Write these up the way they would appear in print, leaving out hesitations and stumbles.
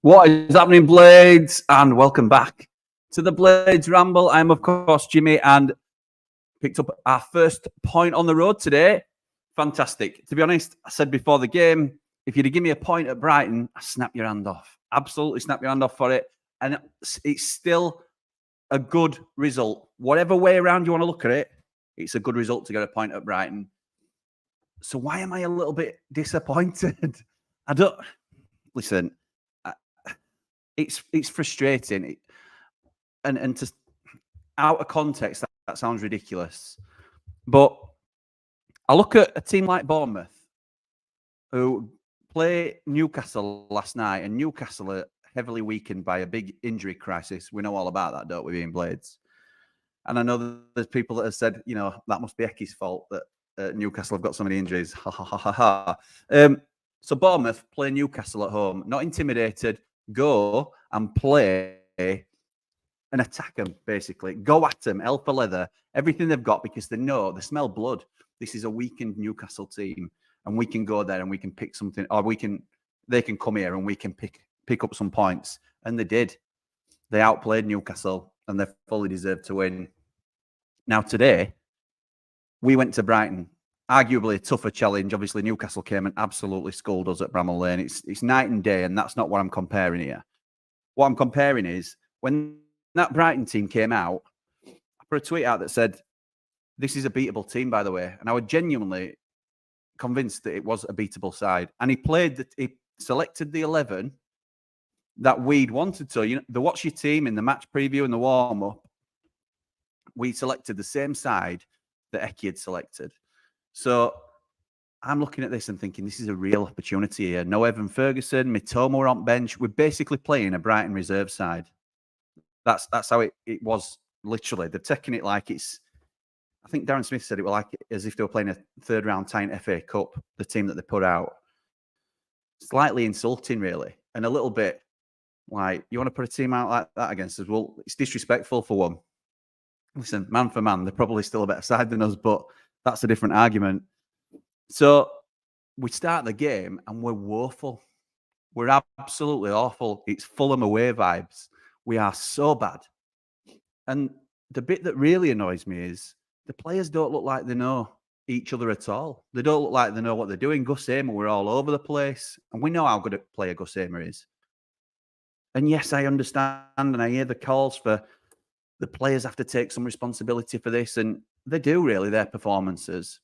What is happening, Blades? And welcome back to the Blades Ramble. I'm, of course, Jimmy, and picked up our first point on the road today. Fantastic. To be honest, I said before the game, if you'd give me a point at Brighton, I snap your hand off. Absolutely snap your hand off for it. And it's still a good result. Whatever way around you want to look at it, it's a good result to get a point at Brighton. So why am I a little bit disappointed? I don't... Listen... It's frustrating, and to out of context that sounds ridiculous, but I look at a team like Bournemouth who play Newcastle last night, and Newcastle are heavily weakened by a big injury crisis. We know all about that, don't we, being Blades? And I know there's people that have said, you know, that must be Eki's fault that Newcastle have got so many injuries. Ha ha ha ha ha. So Bournemouth play Newcastle at home, not intimidated. Go and play and attack them, basically. Go at them, hell for leather, everything they've got, because they know, they smell blood. This is a weakened Newcastle team, and we can go there and we can pick something, or they can come here and we can pick up some points. And they did. They outplayed Newcastle, and they fully deserved to win. Now, today, we went to Brighton. Arguably a tougher challenge. Obviously, Newcastle came and absolutely schooled us at Bramall Lane. It's night and day, and that's not what I'm comparing here. What I'm comparing is when that Brighton team came out, I put a tweet out that said, this is a beatable team, by the way. And I was genuinely convinced that it was a beatable side. And he selected the 11 that we'd wanted to. You know, the watch your team in the match preview and the warm-up, we selected the same side that Eki had selected. So I'm looking at this and thinking, this is a real opportunity here. No Evan Ferguson, Mitoma were on bench. We're basically playing a Brighton reserve side. That's how it was, literally. They're taking it like it's... I think Darren Smith said it was like as if they were playing a third-round tie FA Cup, the team that they put out. Slightly insulting, really. And a little bit like, you want to put a team out like that against us? Well, it's disrespectful for one. Listen, man for man, they're probably still a better side than us, but... that's a different argument. So we start the game and we're woeful. We're absolutely awful. It's Fulham away vibes. We are so bad. And the bit that really annoys me is the players don't look like they know each other at all. They don't look like they know what they're doing. Gus Hamer, we're all over the place. And we know how good a player Gus Hamer is. And yes, I understand and I hear the calls for the players have to take some responsibility for this. And they do, really, their performances.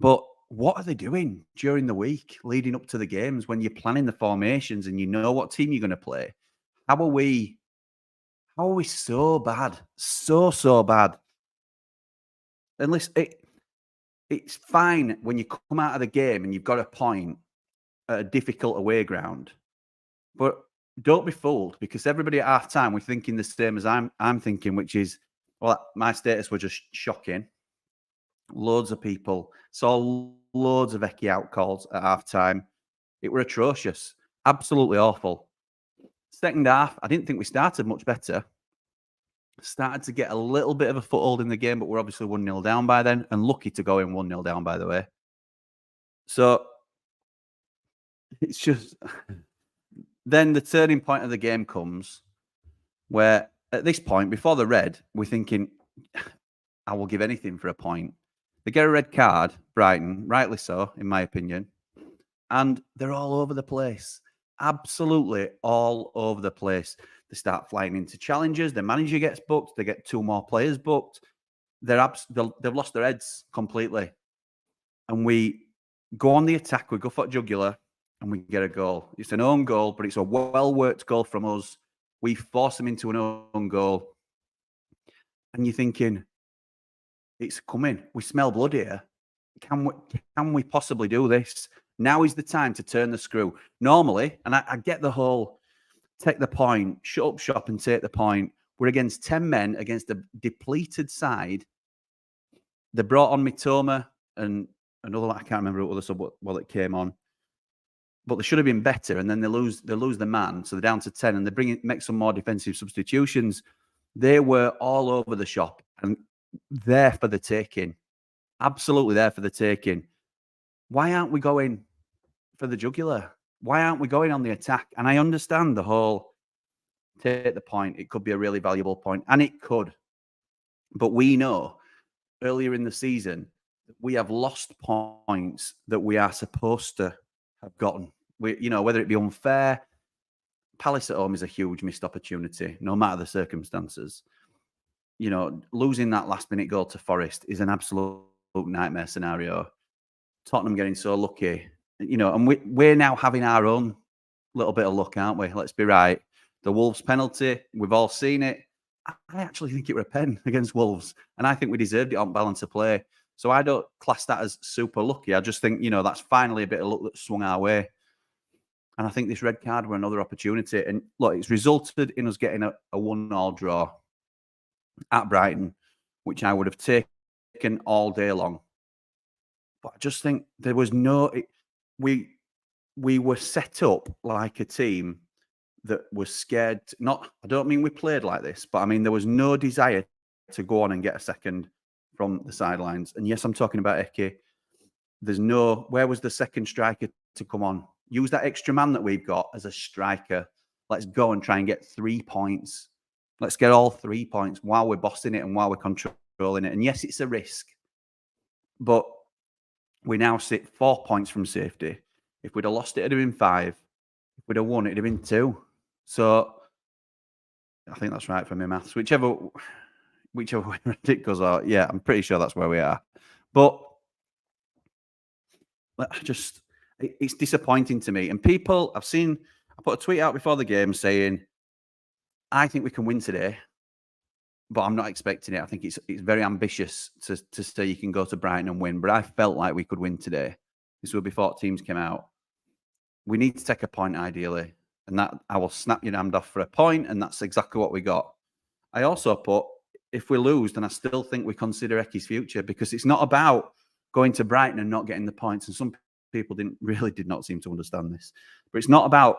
But what are they doing during the week leading up to the games when you're planning the formations and you know what team you're going to play? How are we so bad? So bad. And listen, it's fine when you come out of the game and you've got a point at a difficult away ground. But don't be fooled, because everybody at half-time, we're thinking the same as I'm thinking, which is, well, my status was just shocking. Loads of people saw loads of Eki out calls at half-time. It were atrocious. Absolutely awful. Second half, I didn't think we started much better. Started to get a little bit of a foothold in the game, but we're obviously 1-0 down by then, and lucky to go in 1-0 down, by the way. So, it's just... Then the turning point of the game comes where, at this point, before the red, we're thinking, I will give anything for a point. They get a red card, Brighton, rightly so, in my opinion. And they're all over the place. Absolutely all over the place. They start flying into challenges. The manager gets booked. They get 2 more players booked. They've lost their heads completely. And we go on the attack. We go for jugular. And we get a goal. It's an own goal, but it's a well-worked goal from us. We force them into an own goal. And you're thinking, it's coming. We smell blood here. Can we possibly do this? Now is the time to turn the screw. Normally, and I get the whole, take the point, shut up shop and take the point. We're against 10 men, against a depleted side. They brought on Mitoma and another one, I can't remember what the sub it came on. But they should have been better, and then they lose the man, so they're down to 10, and they make some more defensive substitutions. They were all over the shop and there for the taking. Absolutely there for the taking. Why aren't we going for the jugular? Why aren't we going on the attack? And I understand the whole take the point. It could be a really valuable point, and it could. But we know earlier in the season we have lost points that we are supposed to have gotten. Whether it be unfair, Palace at home is a huge missed opportunity, no matter the circumstances. Losing that last minute goal to Forest is an absolute nightmare scenario. Tottenham getting so lucky, and we're now having our own little bit of luck, aren't we? Let's be right. The Wolves penalty, we've all seen it. I actually think it was a pen against Wolves, and I think we deserved it on balance of play. So I don't class that as super lucky. I just think, that's finally a bit of luck that swung our way. And I think this red card were another opportunity. And look, it's resulted in us getting a 1-1 draw at Brighton, which I would have taken all day long. But I just think there was we were set up like a team that was scared. I don't mean we played like this, but I mean there was no desire to go on and get a second from the sidelines. And yes, I'm talking about Eke. Where was the second striker to come on? Use that extra man that we've got as a striker. Let's go and try and get 3 points. Let's get all 3 points while we're bossing it and while we're controlling it. And yes, it's a risk, but we now sit 4 points from safety. If we'd have lost it, it'd have been 5. If we'd have won, it'd have been 2. So I think that's right for me, maths. Whichever way it goes out, yeah, I'm pretty sure that's where we are. But it's disappointing to me. And people, I put a tweet out before the game saying, I think we can win today, but I'm not expecting it. I think it's very ambitious to say you can go to Brighton and win, but I felt like we could win today. This was before teams came out. We need to take a point ideally, and that I will snap your hand off for a point, and that's exactly what we got. I also put, if we lose, then I still think we consider Eke's future, because it's not about going to Brighton and not getting the points. And some people did not seem to understand this, but it's not about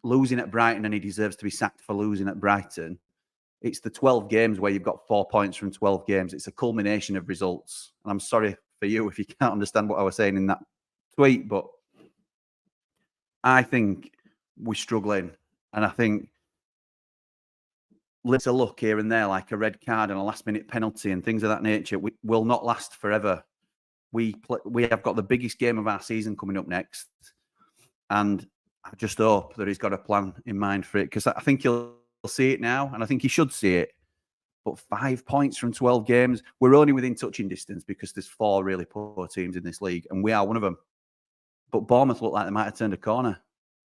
losing at Brighton and he deserves to be sacked for losing at Brighton. It's the 12 games where you've got 4 points from 12 games. It's a culmination of results. And I'm sorry for you if you can't understand what I was saying in that tweet, but I think we're struggling. And I think let's look here and there, like a red card and a last-minute penalty and things of that nature, will not last forever. We have got the biggest game of our season coming up next, and I just hope that he's got a plan in mind for it, because I think he'll see it now, and I think he should see it. But 5 points from 12 games, we're only within touching distance because there's 4 really poor teams in this league, and we are one of them. But Bournemouth look like they might have turned a corner.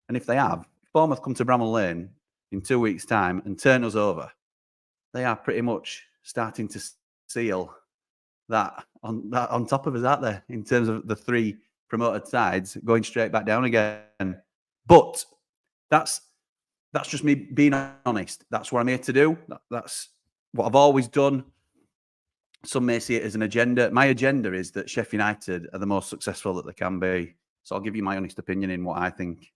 And if they have, if Bournemouth come to Bramall Lane in 2 weeks' time and turn us over, they are pretty much starting to seal that on top of us, aren't they, in terms of the 3 promoted sides going straight back down again. But that's just me being honest. That's what I'm here to do. That's what I've always done. Some may see it as an agenda. My agenda is that Sheffield United are the most successful that they can be. So I'll give you my honest opinion in what I think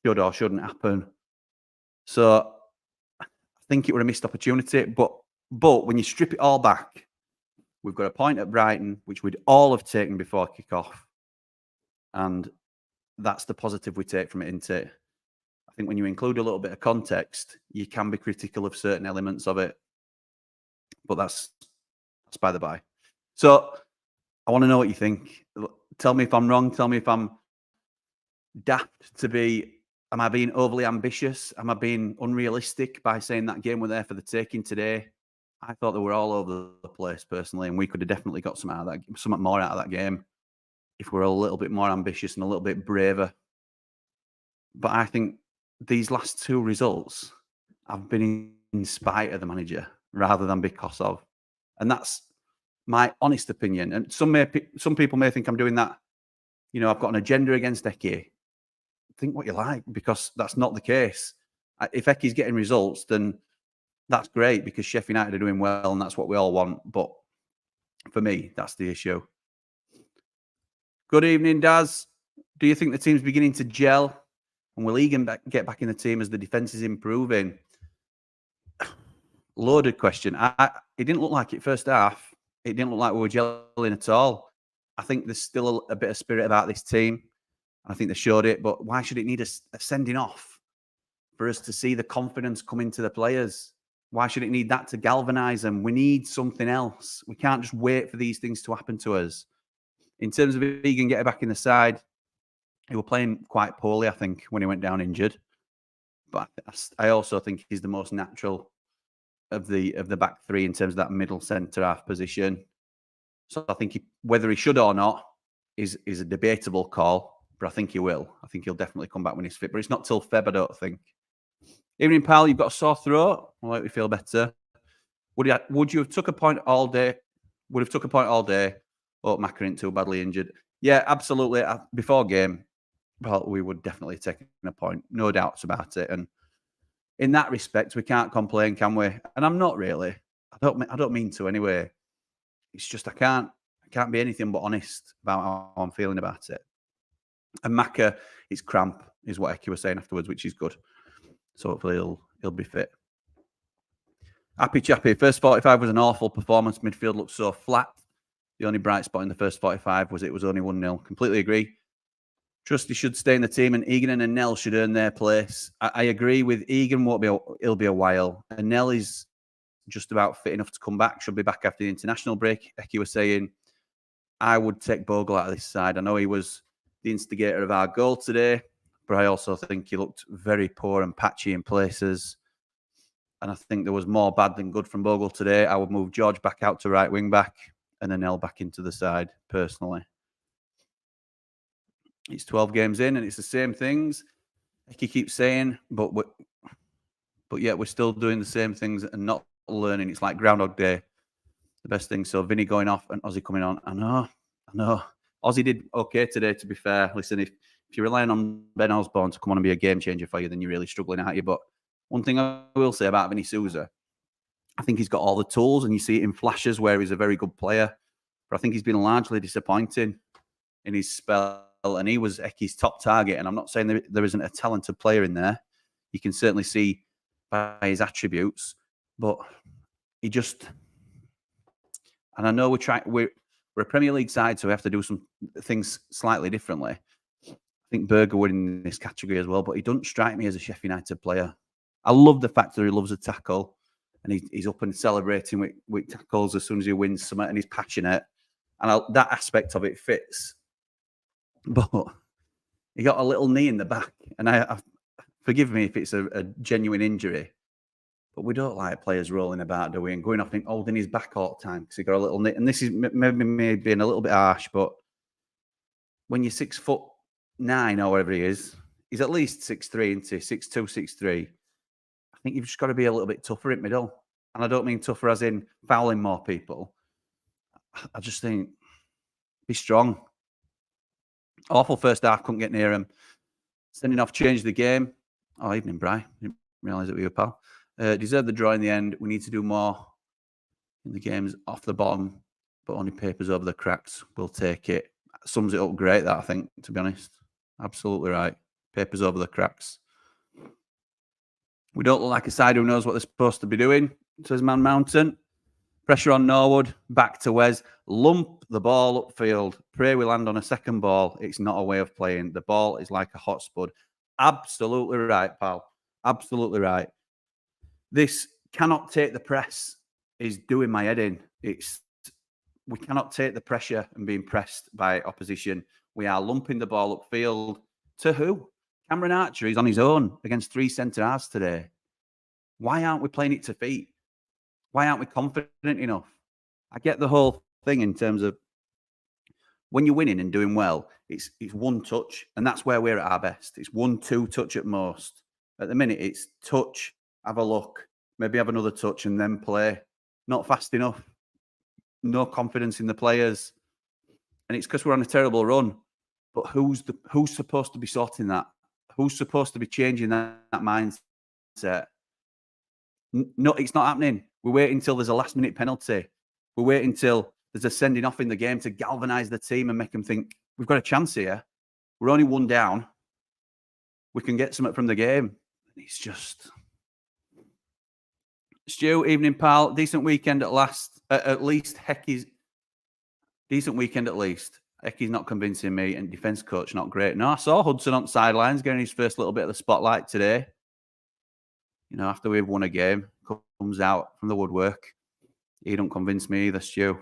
should or shouldn't happen. So I think it was a missed opportunity. But when you strip it all back, we've got a point at Brighton, which we'd all have taken before kick-off. And that's the positive we take from it, isn't it? I think when you include a little bit of context, you can be critical of certain elements of it. But that's by the by. So I want to know what you think. Tell me if I'm wrong. Tell me if I'm daft to be. Am I being overly ambitious? Am I being unrealistic by saying that game were there for the taking today? I thought they were all over the place personally, and we could have definitely got something more out of that game if we're a little bit more ambitious and a little bit braver. But I think these last 2 results have been in spite of the manager rather than because of. And that's my honest opinion. And some people may think I'm doing that. I've got an agenda against Eke. Think what you like, because that's not the case. If Eke's getting results, then that's great, because Sheffield United are doing well and that's what we all want. But for me, that's the issue. Good evening, Daz. Do you think the team's beginning to gel? And will Egan get back in the team as the defence is improving? Loaded question. It didn't look like it first half. It didn't look like we were gelling at all. I think there's still a bit of spirit about this team. I think they showed it, but why should it need a sending off for us to see the confidence come into the players? Why should it need that to galvanise them? We need something else. We can't just wait for these things to happen to us. In terms of Egan getting back in the side, he was playing quite poorly, I think, when he went down injured. But I also think he's the most natural of the back three in terms of that middle centre half position. So I think whether he should or not is a debatable call, but I think he will. I think he'll definitely come back when he's fit. But it's not till Feb, I don't think. Evening, pal. You've got a sore throat. I'll let you feel better. Would you have took a point all day? Would have took a point all day. Oh, Macker ain't too badly injured. Yeah, absolutely. Before game, well, we would definitely take a point. No doubts about it. And in that respect, we can't complain, can we? And I'm not really. I don't mean to anyway. It's just I can't be anything but honest about how I'm feeling about it. And Macker, his cramp is what Eki was saying afterwards, which is good. So hopefully he'll be fit. Happy chappy. First 45 was an awful performance. Midfield looked so flat. The only bright spot in the first 45 was it was only 1-0. Completely agree. Trusty should stay in the team, and Egan and Nell should earn their place. I agree with Egan. It'll be a while. And Nell is just about fit enough to come back. Should be back after the international break. Eki was saying, I would take Bogle out of this side. I know he was the instigator of our goal today, but I also think he looked very poor and patchy in places. And I think there was more bad than good from Bogle today. I would move George back out to right wing back and Nell back into the side, personally. It's 12 games in and it's the same things. Eki keeps saying, but yet we're still doing the same things and not learning. It's like Groundhog Day, the best thing. So Vinny going off and Ozzy coming on. I know. Ozzy did okay today, to be fair. Listen, if you're relying on Ben Osborne to come on and be a game changer for you, then you're really struggling, aren't you? But one thing I will say about Vinny Souza, I think he's got all the tools, and you see it in flashes where he's a very good player. But I think he's been largely disappointing in his spell, and he was Eki's top target. And I'm not saying there isn't a talented player in there. You can certainly see by his attributes, but he just... And I know we're a Premier League side, so we have to do some things slightly differently. I think Berger would in this category as well, but he doesn't strike me as a Sheffield United player. I love the fact that he loves a tackle, and he's up and celebrating with tackles as soon as he wins something, and he's passionate, and that aspect of it fits. But he got a little knee in the back, and I forgive me if it's a genuine injury, but we don't like players rolling about, do we? And going off and holding his back all the time because he got a little knee. And this is maybe being a little bit harsh, but when you're 6'9" or whatever he is, he's at least 6'3", isn't he? 6'2", 6'3". I think you've just got to be a little bit tougher in middle. And I don't mean tougher as in fouling more people. I just think be strong. Awful first half, couldn't get near him. Sending off changed the game. Oh, evening, Bri. Didn't realise it was you, pal. Deserved the draw in the end. We need to do more in the games off the bottom, but only papers over the cracks. We'll take it. Sums it up great, that, I think, to be honest. Absolutely right. Papers over the cracks. We don't look like a side who knows what they're supposed to be doing, says Man Mountain. Pressure on Norwood. Back to Wes. Lump the ball upfield. Pray we land on a second ball. It's not a way of playing. The ball is like a hot spud. Absolutely right, pal. Absolutely right. This cannot take the press is doing my head in. We cannot take the pressure and being pressed by opposition. We are lumping the ball upfield. To who? Cameron Archer is on his own against 3 centre-halves today. Why aren't we playing it to feet? Why aren't we confident enough? I get the whole thing in terms of when you're winning and doing well, it's one touch, and that's where we're at our best. It's 1-2 touch at most. At the minute, it's touch, have a look, maybe have another touch, and then play. Not fast enough. No confidence in the players. And it's because we're on a terrible run. But who's supposed to be sorting that? Who's supposed to be changing that mindset? No, it's not happening. We wait until there's a last-minute penalty. We wait until there's a sending off in the game to galvanise the team and make them think, we've got a chance here. We're only 1 down. We can get something from the game. It's just... Stu, evening, pal. Decent weekend at last. At least, Hecky's... Decent weekend at least. Ecky's not convincing me, and defence coach not great. No, I saw Hudson on sidelines getting his first little bit of the spotlight today. You know, after we've won a game, comes out from the woodwork. He don't convince me either, Stu.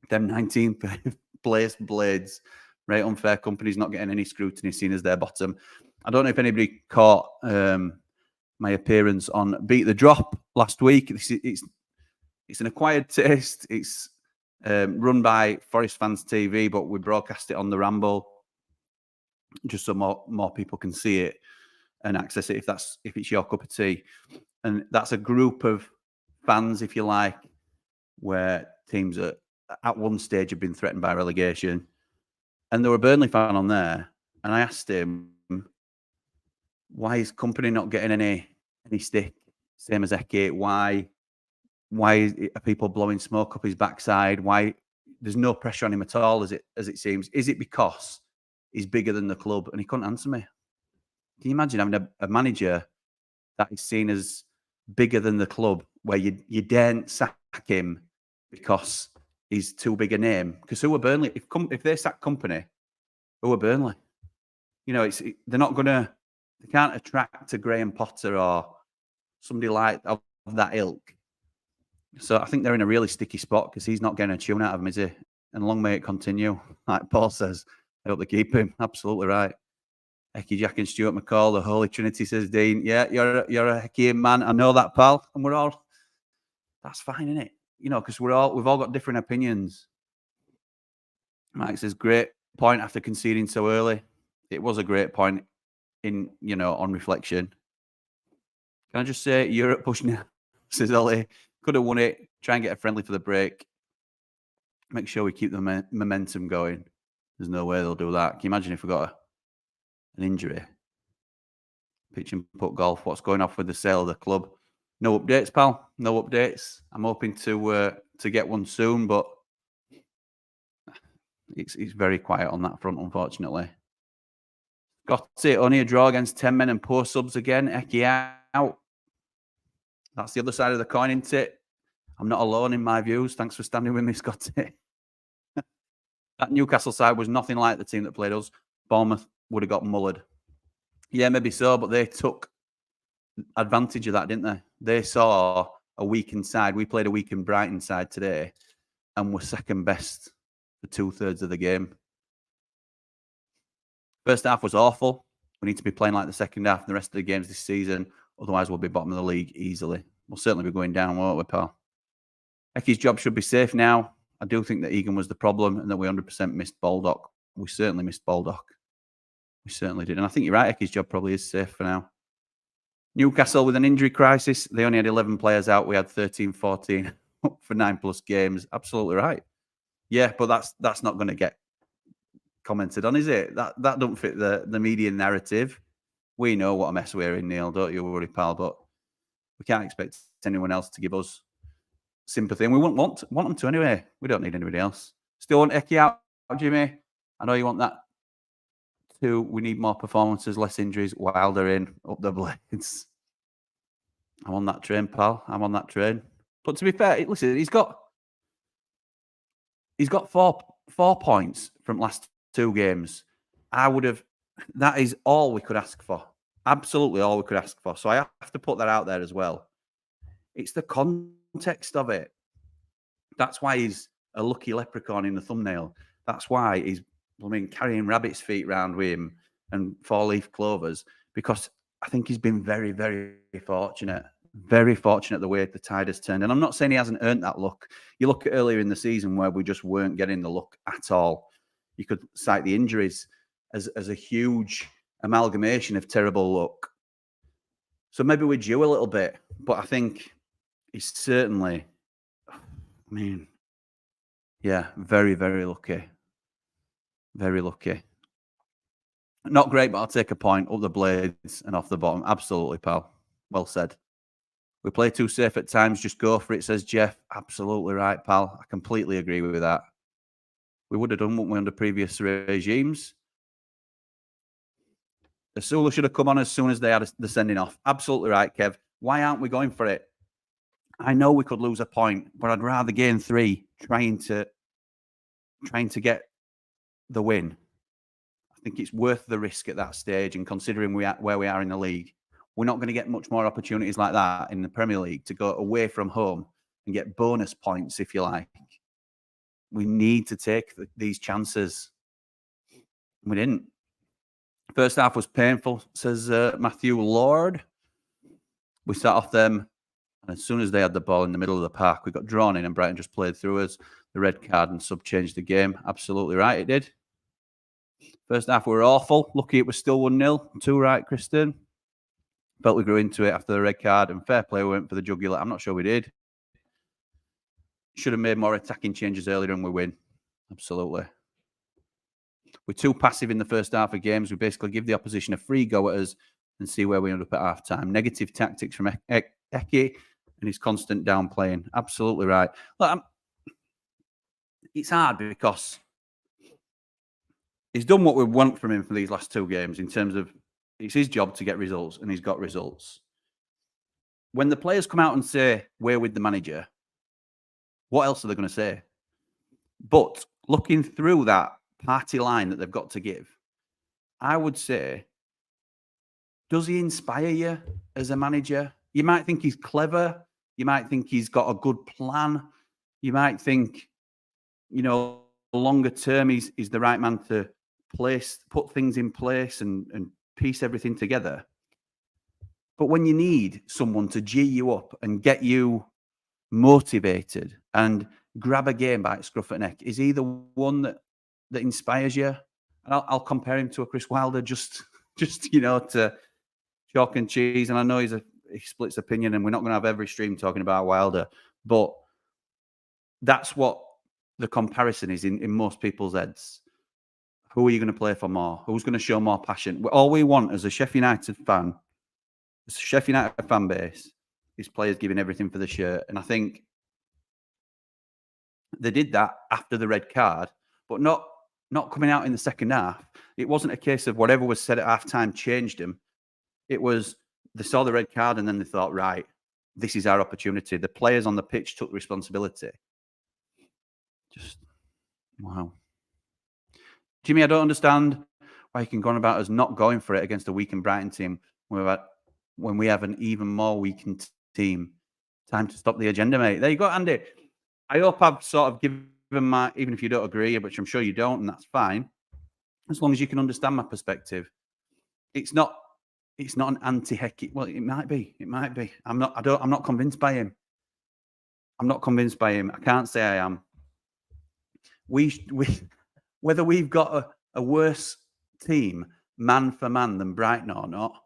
Them 19th place Blades, right? Unfair company's not getting any scrutiny, seen as their bottom. I don't know if anybody caught my appearance on Beat the Drop last week. It's an acquired taste. It's run by Forest Fans TV, but we broadcast it on the Ramble just so more people can see it and access it if it's your cup of tea. And that's a group of fans, if you like, where teams at one stage have been threatened by relegation. And there were a Burnley fan on there, and I asked him, why is company not getting any stick? Same as Eke. Why are people blowing smoke up his backside? Why there's no pressure on him at all, as it seems? Is it because he's bigger than the club? And he couldn't answer me. Can you imagine having a manager that is seen as bigger than the club, where you daren't sack him because he's too big a name? Because who are Burnley? If they sack company, who are Burnley? You know, they're not gonna. They can't attract a Graham Potter or somebody like of that ilk. So I think they're in a really sticky spot because he's not getting a tune out of him, is he? And long may it continue. Like Paul says, I hope they keep him. Absolutely right. Hecky Jack and Stuart McCall, the Holy Trinity, says Dean. Yeah, you're a Hecky man. I know that, pal. And we're all. That's fine, isn't it? You know, because we've all got different opinions. Mike says, great point after conceding so early. It was a great point on reflection. Can I just say, Europe pushing it, says Ollie. Could have won it. Try and get a friendly for the break. Make sure we keep the momentum going. There's no way they'll do that. Can you imagine if we got an injury? Pitch and putt golf. What's going off with the sale of the club? No updates, pal. No updates. I'm hoping to get one soon, but it's very quiet on that front, unfortunately. Got it. Only a draw against 10 men and poor subs again. Eki out. That's the other side of the coin, isn't it? I'm not alone in my views. Thanks for standing with me, Scotty. That Newcastle side was nothing like the team that played us. Bournemouth would have got mullered. Yeah, maybe so, but they took advantage of that, didn't they? They saw a weakened side. We played a weakened Brighton side today and were second best for 2/3 of the game. First half was awful. We need to be playing like the second half in the rest of the games this season. Otherwise, we'll be bottom of the league easily. We'll certainly be going down, won't we, pal? Ecky's job should be safe now. I do think that Egan was the problem and that we 100% missed Baldock. We certainly missed Baldock. We certainly did. And I think you're right. Ecky's job probably is safe for now. Newcastle with an injury crisis. They only had 11 players out. We had 13, 14 for 9+ games. Absolutely right. Yeah, but that's not going to get commented on, is it? That don't fit the media narrative. We know what a mess we're in, Neil. Don't you worry, pal. But we can't expect anyone else to give us sympathy, and we wouldn't want them to anyway. We don't need anybody else. Still want Ecky out, Jimmy? I know you want that too. We need more performances, less injuries. Wilder in, up the Blades. I'm on that train, pal. I'm on that train. But to be fair, listen, he's got 4 points from last 2 games. That is all we could ask for. Absolutely all we could ask for. So I have to put that out there as well. It's the context of it. That's why he's a lucky leprechaun in the thumbnail. That's why he's carrying rabbit's feet round with him and 4-leaf clovers, because I think he's been very, very fortunate. Very fortunate the way the tide has turned. And I'm not saying he hasn't earned that luck. You look at earlier in the season where we just weren't getting the luck at all. You could cite the injuries as a huge amalgamation of terrible luck. So maybe we're due a little bit, but I think he's certainly, very, very lucky. Very lucky. Not great, but I'll take a point. Up the Blades and off the bottom. Absolutely, pal. Well said. We play too safe at times. Just go for it, says Jeff. Absolutely right, pal. I completely agree with that. We would have done, wouldn't we, under previous regimes? Asula should have come on as soon as they had the sending off. Absolutely right, Kev. Why aren't we going for it? I know we could lose a point, but I'd rather gain 3 trying to get the win. I think it's worth the risk at that stage, and considering where we are in the league, we're not going to get much more opportunities like that in the Premier League to go away from home and get bonus points, if you like. We need to take these chances. We didn't. First half was painful, says Matthew Lord. We sat off them, and as soon as they had the ball in the middle of the park, we got drawn in and Brighton just played through us. The red card and sub changed the game. Absolutely right, it did. First half we were awful. Lucky it was still 1-0. Too right, Kristen. Felt we grew into it after the red card, and fair play, we went for the jugular. I'm not sure we did. Should have made more attacking changes earlier and we win. Absolutely. We're too passive in the first half of games. We basically give the opposition a free go at us and see where we end up at half time. Negative tactics from Eke and his constant downplaying. Absolutely right. Look, it's hard because he's done what we want from him for these last 2 games in terms of it's his job to get results, and he's got results. When the players come out and say, we're with the manager, what else are they going to say? But looking through that party line that they've got to give, I would say, does he inspire you as a manager? You might think he's clever. You might think he's got a good plan. You might think, longer term, he's the right man to put things in place and piece everything together. But when you need someone to G you up and get you motivated and grab a game by its scruff of the neck, is he the one that inspires you? And I'll compare him to a Chris Wilder, just to chalk and cheese. And I know he splits opinion, and we're not going to have every stream talking about Wilder, but that's what the comparison is in most people's heads. Who are you going to play for more? Who's going to show more passion? All we want as a Sheffield United fan, as a Sheffield United fan base, is players giving everything for the shirt. And I think they did that after the red card, but not coming out in the second half. It wasn't a case of whatever was said at halftime changed them. It was they saw the red card and then they thought, right, this is our opportunity. The players on the pitch took responsibility. Just, wow. Jimmy, I don't understand why you can go on about us not going for it against a weakened Brighton team when we have an even more weakened team. Time to stop the agenda, mate. There you go, Andy. I hope I've sort of given my, even if you don't agree, which I'm sure you don't, and that's fine, as long as you can understand my perspective. It's not an anti-Hecky. Well, it might be. I'm not convinced by him. I can't say I am. We whether we've got a worse team man for man than Brighton or not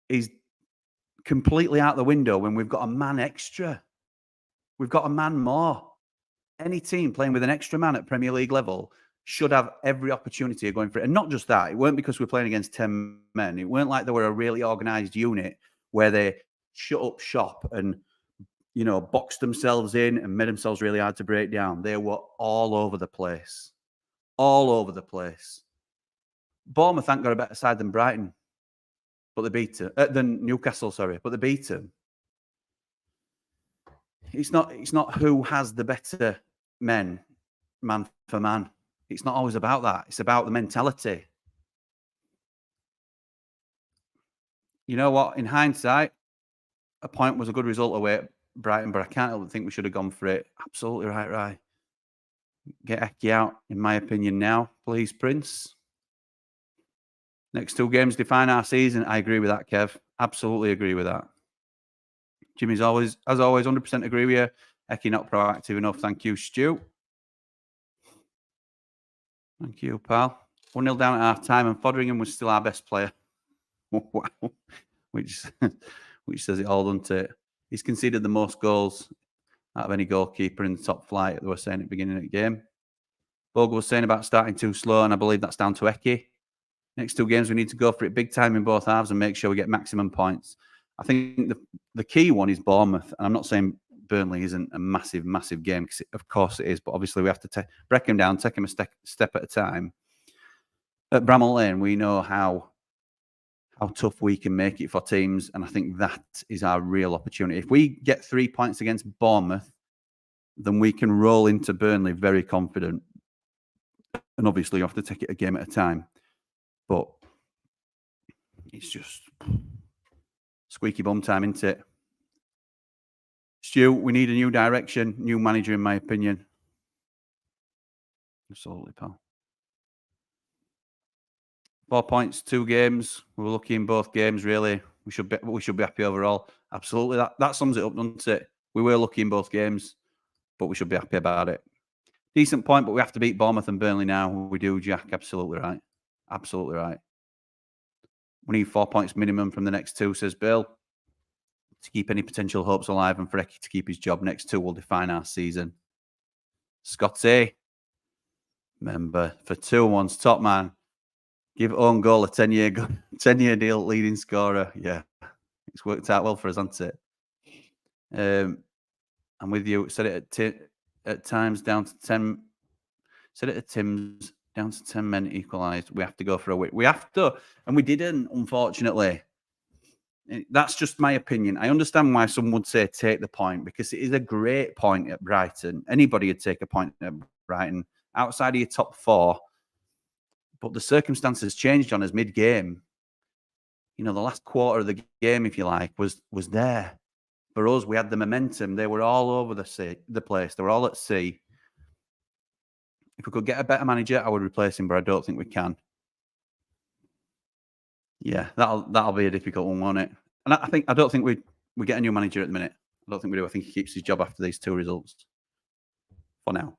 is completely out the window when we've got a man extra. We've got a man more. Any team playing with an extra man at Premier League level should have every opportunity of going for it. And not just that. It weren't because we're playing against 10 men. It weren't like they were a really organised unit where they shut up shop and, boxed themselves in and made themselves really hard to break down. They were all over the place. All over the place. Bournemouth ain't got a better side than Brighton, but they beat them. Than Newcastle, sorry, but they beat them. It's not who has the better men, man for man. It's not always about that. It's about the mentality. You know what? In hindsight, a point was a good result away at Brighton, but I can't help but think we should have gone for it. Absolutely right. Get Eke out, in my opinion, now. Please, Prince. Next 2 games define our season. I agree with that, Kev. Absolutely agree with that. Jimmy's always, as always, 100% agree with you. Eke not proactive enough. Thank you, Stu. Thank you, pal. 1-0 down at half-time, and Foderingham was still our best player. Wow. Which says it all, doesn't it? He's conceded the most goals out of any goalkeeper in the top flight, they were saying at the beginning of the game. Bogle was saying about starting too slow, and I believe that's down to Eke. Next 2 games, we need to go for it big time in both halves and make sure we get maximum points. I think the key one is Bournemouth. And I'm not saying Burnley isn't a massive, massive game, because of course it is, but obviously we have to break them down, take them a step at a time. At Bramall Lane, we know how tough we can make it for teams, and I think that is our real opportunity. If we get 3 points against Bournemouth, then we can roll into Burnley very confident. And obviously, you have to take it a game at a time. But it's just squeaky bum time, isn't it? Stu, we need a new direction, new manager, in my opinion. Absolutely, pal. 4 points, 2 games. We were lucky in both games, really. We should be happy overall. Absolutely. That sums it up, doesn't it? We were lucky in both games, but we should be happy about it. Decent point, but we have to beat Bournemouth and Burnley now. We do, Jack. Absolutely right. Absolutely right. We need 4 points minimum from the next 2, says Bill, to keep any potential hopes alive and for Eki to keep his job. Next 2 will define our season. Scotty, remember, for 2-1's top man. Give own goal a 10-year deal, leading scorer. Yeah, it's worked out well for us, hasn't it? I'm with you. Said it at times down to 10. Said it at Tim's down to 10 men equalised. We have to go for a win. We have to, and we didn't, unfortunately. That's just my opinion. I understand why some would say take the point, because it is a great point at Brighton. Anybody would take a point at Brighton outside of your top 4. But the circumstances changed on us mid-game. You know, the last quarter of the game, if you like, was there. For us, we had the momentum. They were all over the place. They were all at sea. If we could get a better manager, I would replace him, but I don't think we can. Yeah, that'll be a difficult one, won't it? And I don't think we get a new manager at the minute. I don't think we do. I think he keeps his job after these 2 results. For now.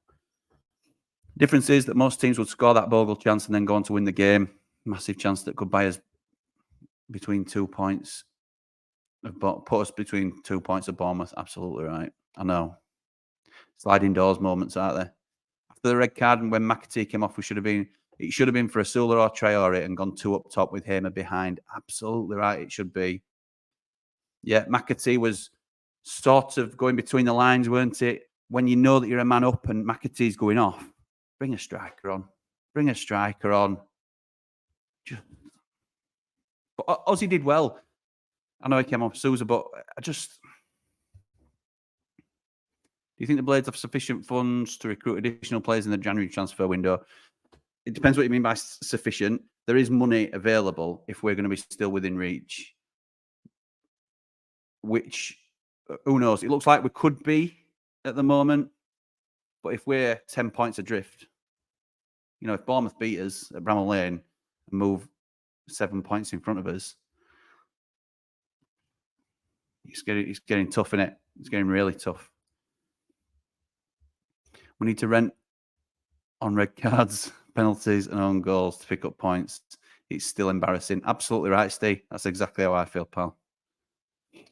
Difference is that most teams would score that Bogle chance and then go on to win the game. Massive chance that could buy us between 2 points. Put us between 2 points of Bournemouth. Absolutely right. I know. Sliding doors moments, aren't there? After the red card and when McAtee came off, it should have been for Asula or Traore and gone 2 up top with Hamer behind. Absolutely right. It should be. Yeah, McAtee was sort of going between the lines, weren't it? When you know that you're a man up and McAtee's going off, bring a striker on. Bring a striker on. But Ozzy did well. I know he came off Sousa, but do you think the Blades have sufficient funds to recruit additional players in the January transfer window? It depends what you mean by sufficient. There is money available if we're going to be still within reach. Which, who knows? It looks like we could be at the moment. But if we're 10 points adrift, you know, if Bournemouth beat us at Bramall Lane and move 7 points in front of us, it's getting tough, isn't it? It's getting really tough. We need to rent on red cards, penalties, and own goals to pick up points. It's still embarrassing. Absolutely right, Steve. That's exactly how I feel, pal.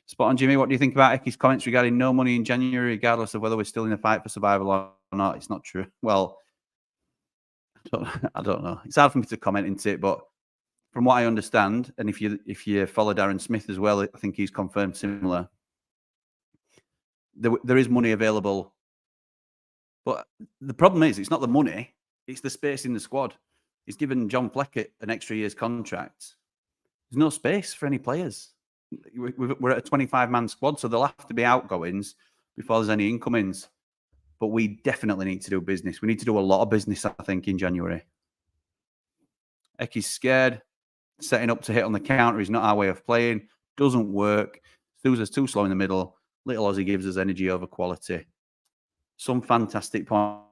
Spot on, Jimmy. What do you think about Eki's comments regarding no money in January, regardless of whether we're still in the fight for survival or not? It's not true. Well, I don't know. It's hard for me to comment into it, but from what I understand, and if you follow Darren Smith as well, I think he's confirmed similar. There is money available, but the problem is it's not the money; it's the space in the squad. He's given John Fleck an extra year's contract. There's no space for any players. We're at a 25-man squad, so there'll have to be outgoings before there's any incomings. But we definitely need to do business. We need to do a lot of business, I think, in January. Eki's scared. Setting up to hit on the counter is not our way of playing. Doesn't work. Sousa's too slow in the middle. Little Ozzy gives us energy over quality. Some fantastic point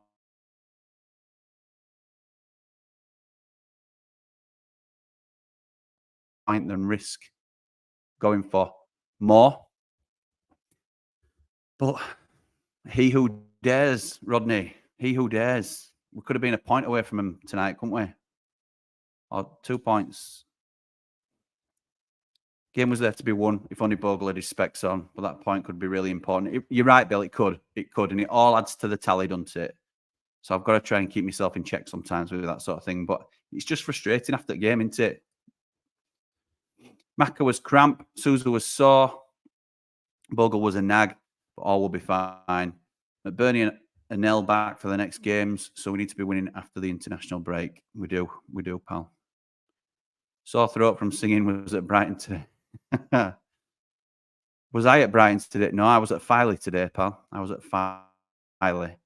than risk going for more. But he who dares, Rodney, he who dares. We could have been a point away from him tonight, couldn't we? Or 2 points. Game was there to be won if only Bogle had his specs on, but that point could be really important. You're right, Bill, it could, and it all adds to the tally, doesn't it? So I've got to try and keep myself in check sometimes with that sort of thing, but it's just frustrating after the game, isn't it? Maka was cramp, Sousa was sore, Bogle was a nag, but all will be fine. McBurney and Nell back for the next games, so we need to be winning after the international break. We do, pal. Sore throat from singing was at Brighton today. Was I at Brighton's today? No, I was at Filey today, pal. I was at Filey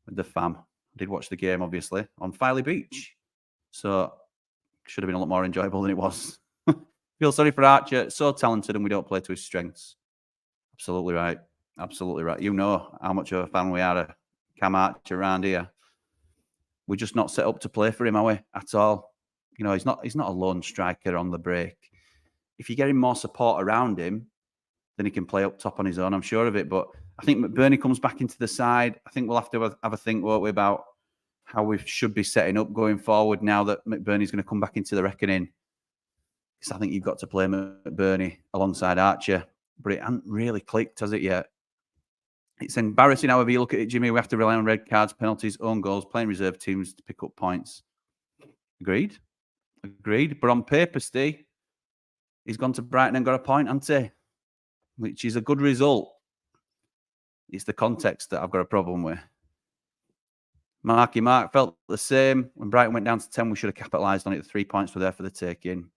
with the fam. I did watch the game, obviously, on Filey Beach. So should have been a lot more enjoyable than it was. Feel sorry for Archer. So talented, and we don't play to his strengths. Absolutely right. Absolutely right. You know how much of a fan we are of Cam Archer around here. We're just not set up to play for him, are we? At all. You know, he's not a lone striker on the break. If you get him more support around him, then he can play up top on his own. I'm sure of it. But I think McBurney comes back into the side. I think we'll have to have a think, won't we, about how we should be setting up going forward now that McBurney's going to come back into the reckoning. Because I think you've got to play McBurney alongside Archer. But it hasn't really clicked, has it yet? It's embarrassing however you look at it, Jimmy. We have to rely on red cards, penalties, own goals, playing reserve teams to pick up points. Agreed. But on paper, Steve, he's gone to Brighton and got a point, hasn't he? Which is a good result. It's the context that I've got a problem with. Marky Mark felt the same. When Brighton went down to 10, we should have capitalised on it. The 3 points were there for the taking.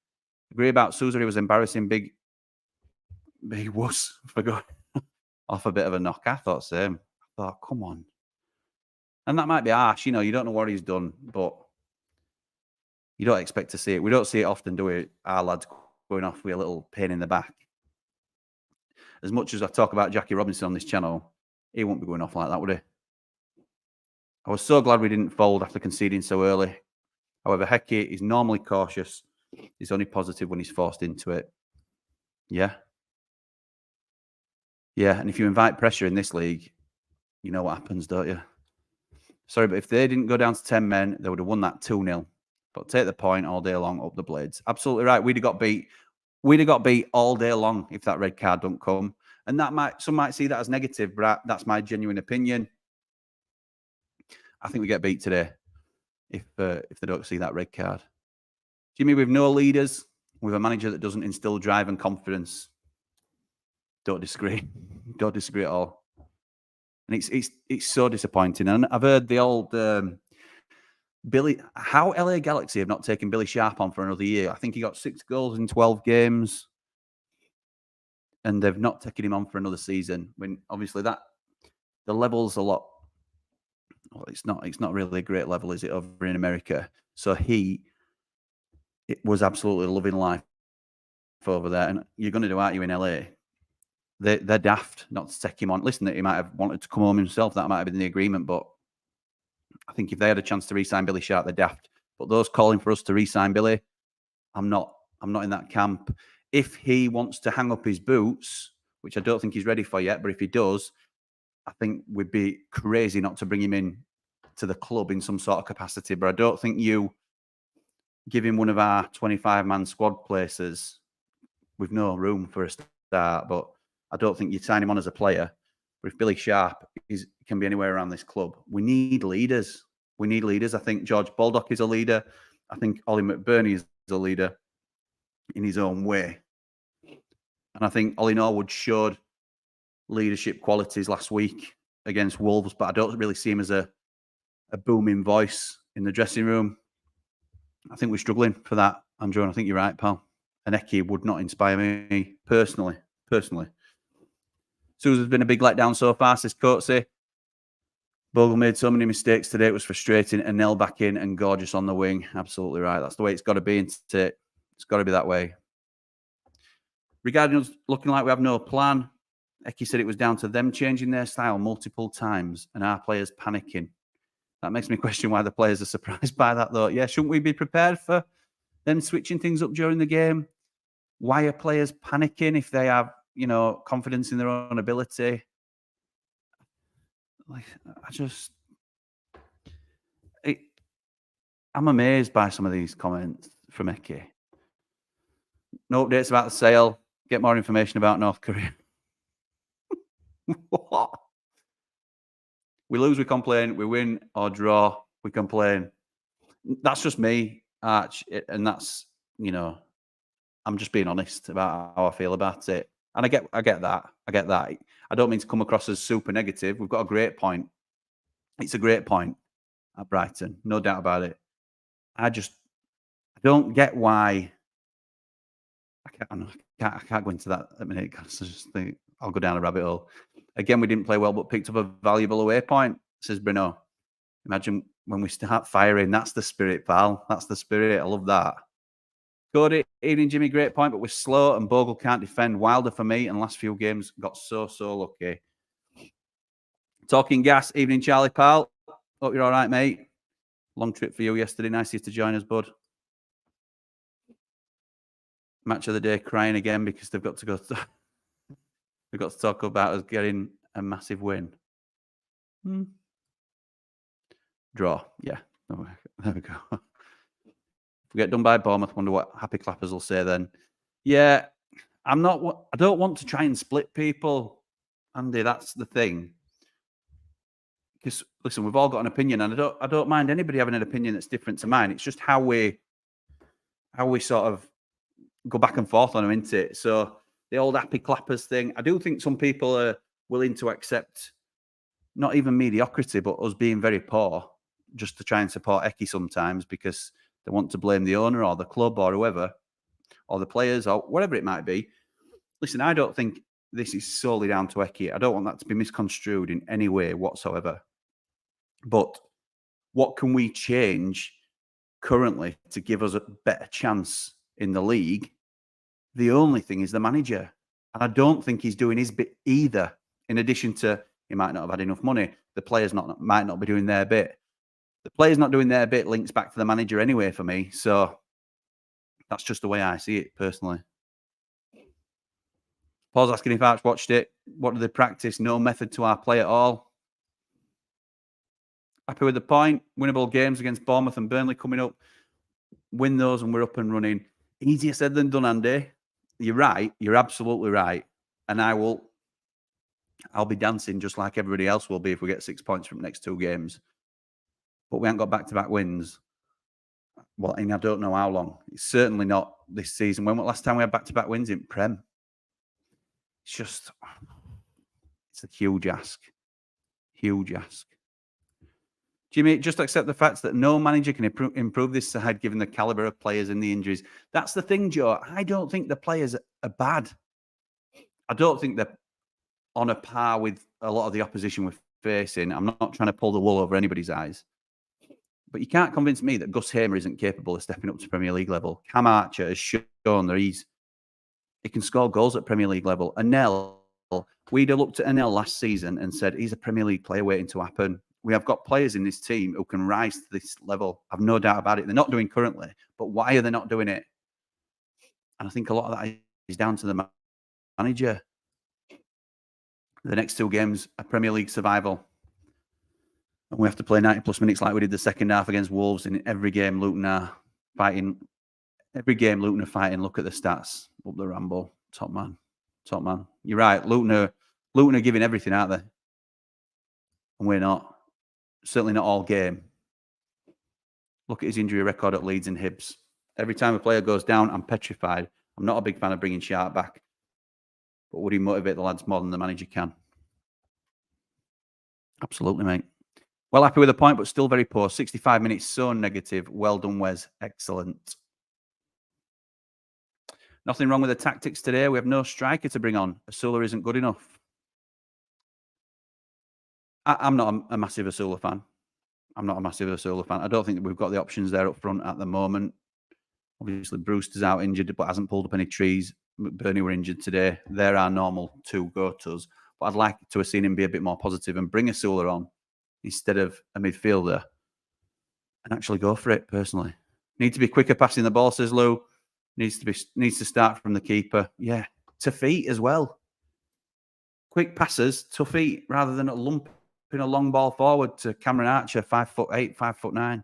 Agree about Sousa. He was embarrassing. Big wuss for going off a bit of a knock. I thought same. I thought, come on. And that might be harsh. You know, you don't know what he's done, but you don't expect to see it. We don't see it often, do we? Our lads going off with a little pain in the back. As much as I talk about Jackie Robinson on this channel, he won't be going off like that, would he? I was so glad we didn't fold after conceding so early. However, Hecky is normally cautious. He's only positive when he's forced into it. Yeah. Yeah, and if you invite pressure in this league, you know what happens, don't you? Sorry, but if they didn't go down to 10 men, they would have won that 2-0. But take the point all day long up the blades. Absolutely right. We'd have got beat. We'd have got beat all day long if that red card don't come. And that some might see that as negative, but that's my genuine opinion. I think we get beat today if they don't see that red card. Jimmy, with no leaders, with a manager that doesn't instill drive and confidence, don't disagree. Don't disagree at all. And it's so disappointing. And I've heard the old how LA Galaxy have not taken Billy Sharp on for another year. I think he got 6 goals in 12 games. And they've not taken him on for another season. When obviously the level's a lot. Well, it's not really a great level, is it, over in America? So it was absolutely loving life over there. And you're going to do, aren't you, in LA? They're daft not to take him on. Listen, that he might have wanted to come home himself. That might have been the agreement. But I think if they had a chance to re-sign Billy Sharp, they're daft. But those calling for us to re-sign Billy, I'm not in that camp. If he wants to hang up his boots, which I don't think he's ready for yet, but if he does, I think we'd be crazy not to bring him in to the club in some sort of capacity. But I don't think you give him one of our 25-man squad places with no room for a start. But I don't think you'd sign him on as a player. But if Billy Sharp can be anywhere around this club, we need leaders. We need leaders. I think George Baldock is a leader. I think Ollie McBurney is a leader in his own way. And I think Ollie Norwood showed leadership qualities last week against Wolves, but I don't really see him as a booming voice in the dressing room. I think we're struggling for that, Andrew, and I think you're right, pal. And Eki would not inspire me personally. Sousa's been a big letdown so far, says Coatsy. Bogle made so many mistakes today. It was frustrating. And Nell back in and gorgeous on the wing. Absolutely right. That's the way it's got to be. It's got to be that way. Regarding us looking like we have no plan, Eki said it was down to them changing their style multiple times and our players panicking. That makes me question why the players are surprised by that, though. Yeah, shouldn't we be prepared for them switching things up during the game? Why are players panicking if they have, confidence in their own ability? I'm amazed by some of these comments from Eki. No updates about the sale. Get more information about North Korea. What? We lose, we complain. We win or draw, we complain. That's just me, Arch. And that's, I'm just being honest about how I feel about it. And I get that. I don't mean to come across as super negative. We've got a great point. It's a great point at Brighton. No doubt about it. I don't get why. I can't go into that at a minute because I just think I'll go down a rabbit hole. Again, we didn't play well, but picked up a valuable away point, says Bruno. Imagine when we start firing. That's the spirit, pal. That's the spirit. I love that. Cody, evening, Jimmy. Great point, but we're slow and Bogle can't defend. Wilder for me, and last few games got so lucky. Talking gas, evening, Charlie, pal. Hope you're all right, mate. Long trip for you yesterday. Nice of you to join us, bud. Match of the day, crying again because they've got to go. We've got to talk about us getting a massive win. Draw, yeah. There we go. If we get done by Bournemouth, wonder what happy clappers will say then. Yeah, I don't want to try and split people, Andy. That's the thing. Because listen, we've all got an opinion, and I don't mind anybody having an opinion that's different to mine. It's just how we sort of go back and forth on them, isn't it? So the old happy clappers thing. I do think some people are willing to accept not even mediocrity, but us being very poor just to try and support Eki sometimes because they want to blame the owner or the club or whoever, or the players or whatever it might be. Listen, I don't think this is solely down to Eki. I don't want that to be misconstrued in any way whatsoever. But what can we change currently to give us a better chance in the league? The only thing is the manager. And I don't think he's doing his bit either. In addition to, he might not have had enough money. The players might not be doing their bit. The players not doing their bit links back to the manager anyway for me. So that's just the way I see it personally. Paul's asking if Arch watched it. What do they practice? No method to our play at all. Happy with the point. Winnable games against Bournemouth and Burnley coming up. Win those and we're up and running. Easier said than done, Andy. You're right. You're absolutely right. And I'll be dancing just like everybody else will be if we get 6 points from the next 2 games. But we haven't got back-to-back wins. Well, and I don't know how long. It's certainly not this season. When was the last time we had back-to-back wins in Prem? It's a huge ask. Huge ask. Jimmy, just accept the facts that no manager can improve this side given the calibre of players and the injuries. That's the thing, Joe. I don't think the players are bad. I don't think they're on a par with a lot of the opposition we're facing. I'm not trying to pull the wool over anybody's eyes. But you can't convince me that Gus Hamer isn't capable of stepping up to Premier League level. Cam Archer has shown that he can score goals at Premier League level. Anel, we'd have looked at Anel last season and said he's a Premier League player waiting to happen. We have got players in this team who can rise to this level. I've no doubt about it. They're not doing currently, but why are they not doing it? And I think a lot of that is down to the manager. The next 2 games are Premier League survival. And we have to play 90+ minutes like we did the second half against Wolves. In every game, Luton are fighting. Every game, Luton are fighting. Look at the stats. Up the Ramble. Top man. Top man. You're right. Luton are giving everything, aren't they? And we're not. Certainly not all game. Look at his injury record at Leeds and Hibs. Every time a player goes down, I'm petrified. I'm not a big fan of bringing Sharp back. But would he motivate the lads more than the manager can? Absolutely, mate. Well, happy with the point, but still very poor. 65 minutes, so negative. Well done, Wes. Excellent. Nothing wrong with the tactics today. We have no striker to bring on. Asula isn't good enough. I'm not a massive Asula fan. I'm not a massive Asula fan. I don't think that we've got the options there up front at the moment. Obviously, Brewster's out injured, but hasn't pulled up any trees. McBurney were injured today. They're our normal 2 go-tos. But I'd like to have seen him be a bit more positive and bring Asula on instead of a midfielder and actually go for it, personally. Need to be quicker passing the ball, says Lou. Needs to start from the keeper. Yeah, to feet as well. Quick passes to feet rather than lumping a long ball forward to Cameron Archer, 5'8", 5'9".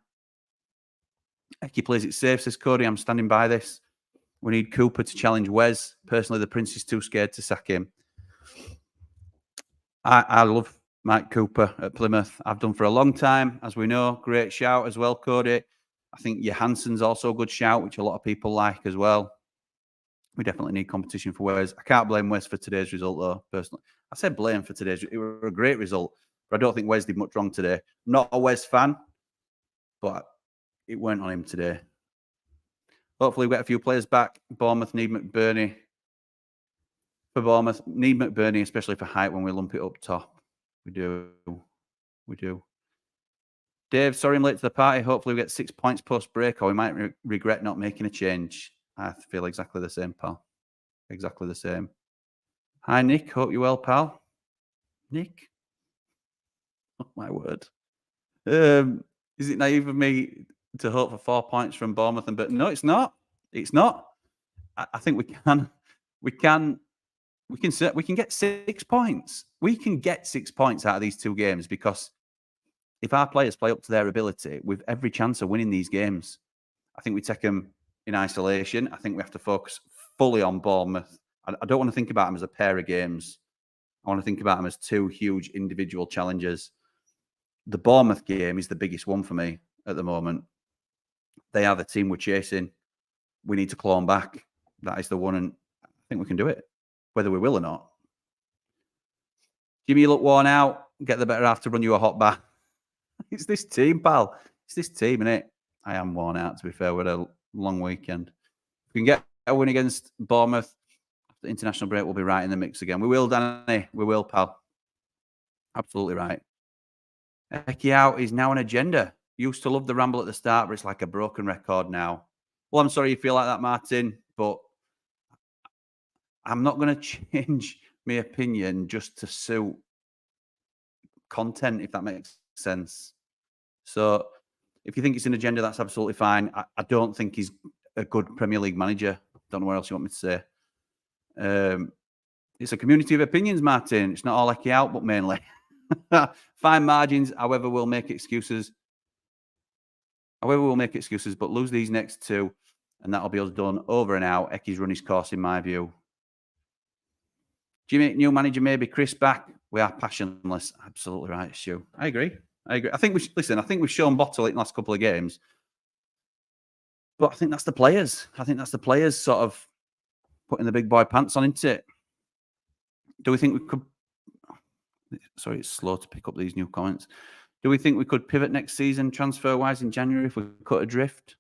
Eki plays it safe, says Cody. I'm standing by this. We need Cooper to challenge Wes. Personally, the Prince is too scared to sack him. I love Mike Cooper at Plymouth. I've done for a long time, as we know. Great shout as well, Cody. I think Johansson's also a good shout, which a lot of people like as well. We definitely need competition for Wes. I can't blame Wes for today's result, though, personally. I said blame for today's. It was a great result, but I don't think Wes did much wrong today. Not a Wes fan, but it weren't on him today. Hopefully, we get a few players back. Bournemouth need McBurney. For Bournemouth, need McBurney, especially for height when we lump it up top. We do. We do. Dave, sorry I'm late to the party. Hopefully we get 6 points post-break, or we might regret not making a change. I feel exactly the same, pal. Exactly the same. Hi, Nick. Hope you're well, pal. Nick? Oh, my word. Is it naive of me to hope for 4 points from Bournemouth? But no, it's not. It's not. I think we can get 6 points. We can get 6 points out of these two games, because if our players play up to their ability, we've every chance of winning these games. I think we take them in isolation. I think we have to focus fully on Bournemouth. I don't want to think about them as a pair of games. I want to think about them as two huge individual challenges. The Bournemouth game is the biggest one for me at the moment. They are the team we're chasing. We need to claw them back. That is the one, and I think we can do it, whether we will or not. Jimmy, you look worn out. Get the better half to run you a hot bath. It's this team, pal. It's this team, innit? I am worn out, to be fair. We had a long weekend. If we can get a win against Bournemouth after the international break, we'll be right in the mix again. We will, Danny. We will, pal. Absolutely right. Eki out is now an agenda. Used to love the ramble at the start, but it's like a broken record now. Well, I'm sorry you feel like that, Martin, but I'm not going to change my opinion just to suit content, if that makes sense. So if you think it's an agenda, that's absolutely fine. I don't think he's a good Premier League manager. Don't know what else you want me to say. It's a community of opinions, Martin. It's not all Eki out, but mainly. Fine margins, however, we'll make excuses. But lose these next two, and that'll be us done over and out. Eki's run his course, in my view. Jimmy, new manager, maybe Chris back. We are passionless. Absolutely right, Stu. I agree. I think we've shown bottle in the last couple of games. But I think that's the players. Sort of putting the big boy pants on, isn't it? Do we think we could... Sorry, it's slow to pick up these new comments. Do we think we could pivot next season transfer-wise in January if we cut adrift?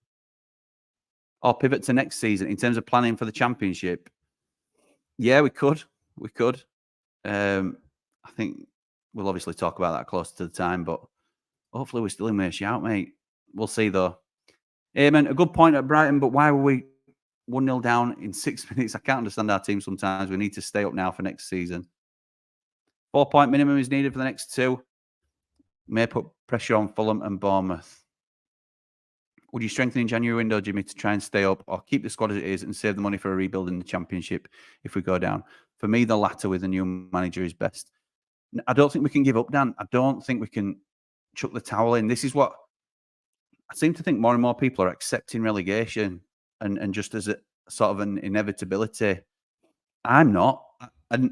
Or pivot to next season in terms of planning for the Championship? Yeah, we could. I think we'll obviously talk about that closer to the time, but hopefully we're still in with a shout, mate. We'll see, though. Amen. A good point at Brighton, but why were we 1-0 down in 6 minutes? I can't understand our team sometimes. We need to stay up now for next season. 4-point minimum is needed for the next two. May put pressure on Fulham and Bournemouth. Would you strengthen in January window, Jimmy, to try and stay up, or keep the squad as it is and save the money for a rebuild in the Championship if we go down? For me, the latter with the new manager is best. I don't think we can give up, Dan. I don't think we can chuck the towel in. This is what I seem to think more and more people are accepting relegation and just as a sort of an inevitability. I'm not. And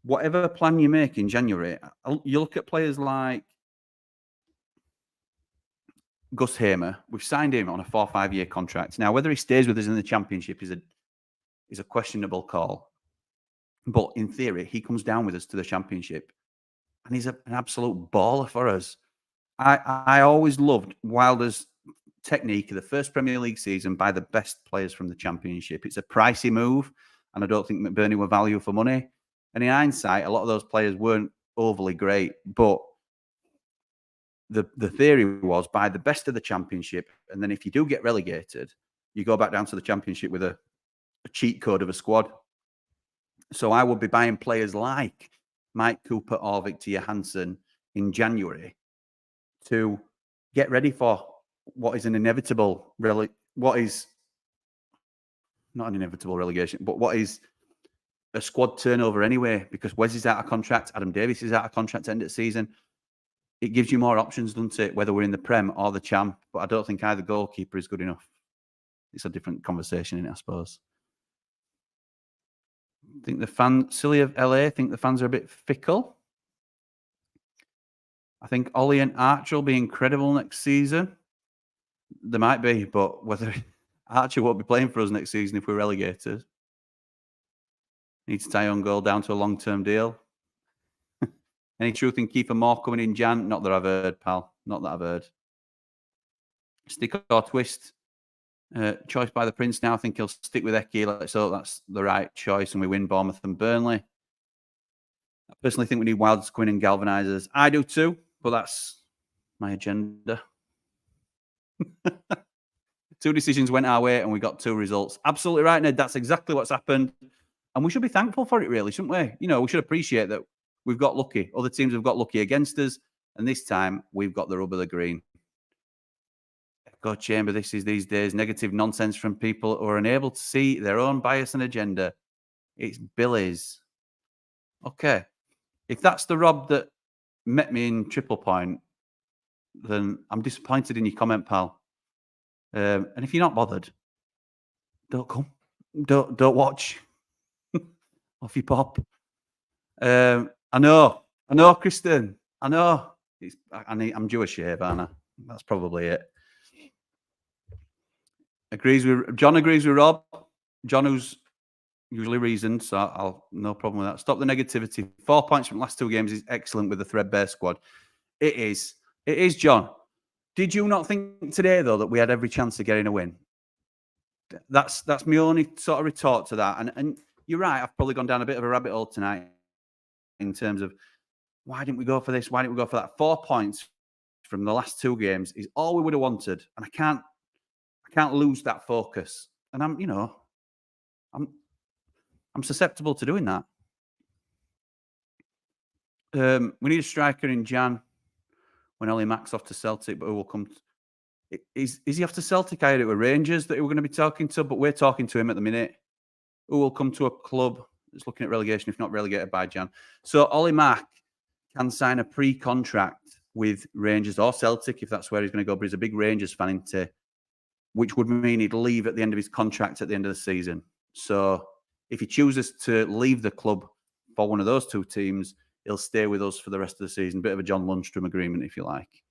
whatever plan you make in January, you look at players like Gus Hamer. We've signed him on a 4 or 5 year contract. Now, whether he stays with us in the Championship is a questionable call. But in theory, he comes down with us to the Championship, and he's an absolute baller for us. I always loved Wilder's technique of the first Premier League season by the best players from the Championship. It's a pricey move, and I don't think McBurney were value for money. And in hindsight, a lot of those players weren't overly great, but the theory was buy the best of the Championship, and then if you do get relegated, you go back down to the Championship with a cheat code of a squad. So I would be buying players like Mike Cooper or Victor Johansson in January to get ready for what is an inevitable what is not an inevitable relegation, but what is a squad turnover anyway, because Wes is out of contract, Adam Davies is out of contract at the end of the season. It gives you more options, doesn't it, whether we're in the Prem or the Champ, but I don't think either goalkeeper is good enough. It's a different conversation, I suppose. I think the fan, Silly of LA, I think the fans are a bit fickle. I think Ollie and Archer will be incredible next season. They might be, but whether Archer won't be playing for us next season if we're relegated. Need to tie on goal down to a long-term deal. Any truth in Kiefer Moore coming in Jan? Not that I've heard, pal. Not that I've heard. Stick or twist. Choice by the Prince now. I think he'll stick with Eki. Let's hope that's the right choice and we win Bournemouth and Burnley. I personally think we need Wilders to come in and galvanise us. I do too, but that's my agenda. Two decisions went our way and we got two results. Absolutely right, Ned. That's exactly what's happened. And we should be thankful for it, really, shouldn't we? We should appreciate that we've got lucky. Other teams have got lucky against us. And this time we've got the rub of the green. God, Chamber, this is these days negative nonsense from people who are unable to see their own bias and agenda. It's Billy's. Okay. If that's the Rob that met me in Triple Point, then I'm disappointed in your comment, pal. And if you're not bothered, don't come. Don't watch. Off your pop. I know, Kristen. I know. I'm Jewish here, aren't I? That's probably it. John agrees with Rob. John, who's usually reasoned, so I'll no problem with that. Stop the negativity. 4 points from the last two games is excellent with the threadbare squad. It is, John. Did you not think today, though, that we had every chance of getting a win? That's my only sort of retort to that. And you're right, I've probably gone down a bit of a rabbit hole tonight in terms of why didn't we go for this? Why didn't we go for that? 4 points from the last two games is all we would have wanted. And I can't lose that focus. And I'm susceptible to doing that. We need a striker in Jan when Ollie Mack's off to Celtic, but who will come? Is he off to Celtic? I heard it were Rangers that we're going to be talking to, but we're talking to him at the minute. Who will come to a club that's looking at relegation, if not relegated by Jan? So Ollie Mack can sign a pre-contract with Rangers or Celtic if that's where he's going to go. But he's a big Rangers fan, which would mean he'd leave at the end of his contract at the end of the season. So if he chooses to leave the club for one of those two teams, he'll stay with us for the rest of the season. Bit of a John Lundstrom agreement, if you like.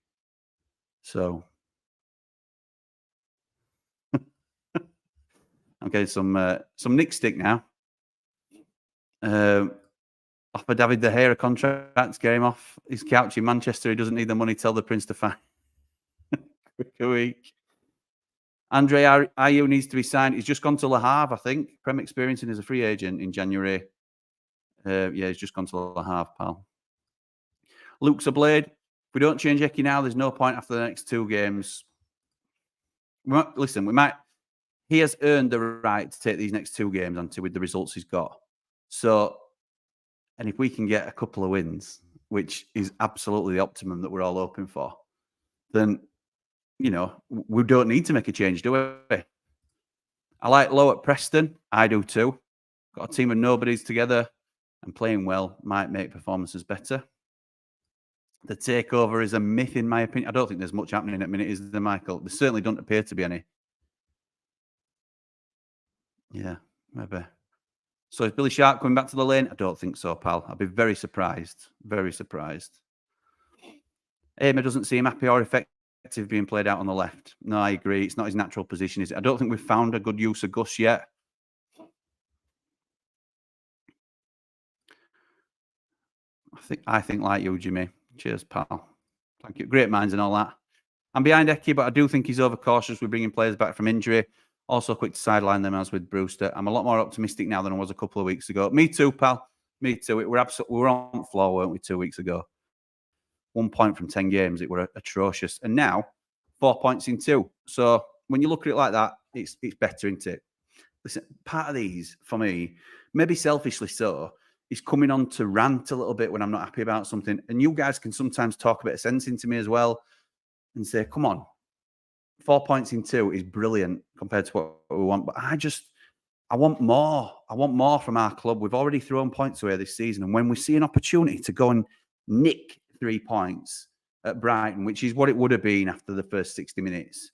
So I'm getting some Nick stick now. Offer David De Gea a contract, get him off his couch in Manchester. He doesn't need the money. Tell the Prince to find quick a week. Andre Ayew needs to be signed. He's just gone to Le Havre, I think. Prem experiencing as a free agent in January. He's just gone to Le Havre, pal. Luke's a blade. If we don't change Eki now, there's no point after the next two games. He has earned the right to take these next two games with the results he's got. So, and if we can get a couple of wins, which is absolutely the optimum that we're all hoping for, then, we don't need to make a change, do we? I like Lowe at Preston. I do too. Got a team of nobodies together and playing well might make performances better. The takeover is a myth, in my opinion. I don't think there's much happening at the minute, is there, Michael? There certainly don't appear to be any. Yeah, maybe. So is Billy Sharp coming back to the lane? I don't think so, pal. I'd be very surprised. Very surprised. Aimer doesn't seem happy or effective being played out on the left. No, I agree. It's not his natural position, is it? I don't think we've found a good use of Gus yet. I think like you, Jimmy. Cheers, pal. Thank you. Great minds and all that. I'm behind Eki, but I do think he's overcautious with bringing players back from injury. Also quick to sideline them as with Brewster. I'm a lot more optimistic now than I was a couple of weeks ago. Me too, pal. Me too. We were on floor, weren't we, 2 weeks ago? 1 point from 10 games. It were atrocious. And now, 4 points in 2. So when you look at it like that, it's better, isn't it? Listen, part of these, for me, maybe selfishly so, is coming on to rant a little bit when I'm not happy about something. And you guys can sometimes talk a bit of sense into me as well and say, come on, 4 points in 2 is brilliant compared to what we want. But I want more. I want more from our club. We've already thrown points away this season. And when we see an opportunity to go and nick 3 points at Brighton, which is what it would have been after the first 60 minutes,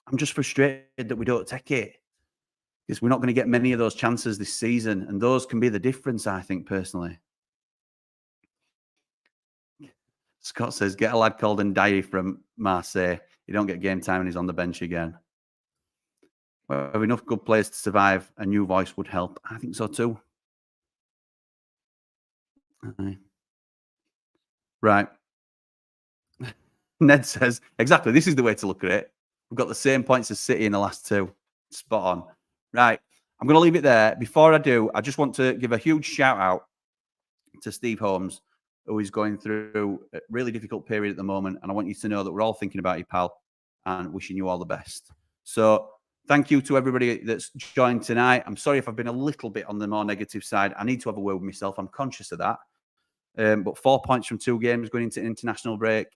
I'm just frustrated that we don't take it. Because we're not going to get many of those chances this season. And those can be the difference, I think, personally. Scott says, get a lad called Ndiaye from Marseille. You don't get game time and he's on the bench again. We have enough good players to survive. A new voice would help. I think so too. Right. Ned says, exactly, this is the way to look at it. We've got the same points as City in the last 2. Spot on. Right. I'm going to leave it there. Before I do, I just want to give a huge shout out to Steve Holmes, who is going through a really difficult period at the moment. And I want you to know that we're all thinking about you, pal. and wishing you all the best. So thank you to everybody that's joined tonight. I'm sorry if I've been a little bit on the more negative side. I need to have a word with myself. I'm conscious of that. But 4 points from 2 games going into international break.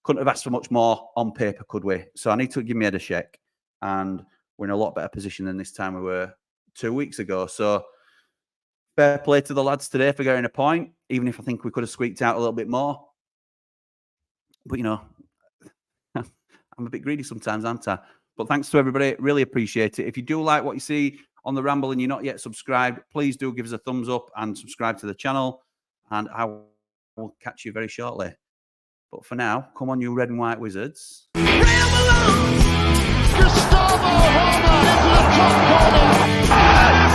Couldn't have asked for much more on paper, could we? So I need to give my head a shake. And we're in a lot better position than this time we were 2 weeks ago. So fair play to the lads today for getting a point, even if I think we could have squeaked out a little bit more. But, you know, I'm a bit greedy sometimes, aren't I? But thanks to everybody. Really appreciate it. If you do like what you see on the Ramble and you're not yet subscribed, please do give us a thumbs up and subscribe to the channel. And I will catch you very shortly. But for now, come on, you red and white wizards. Ramble on! Gustavo Homer into the top corner.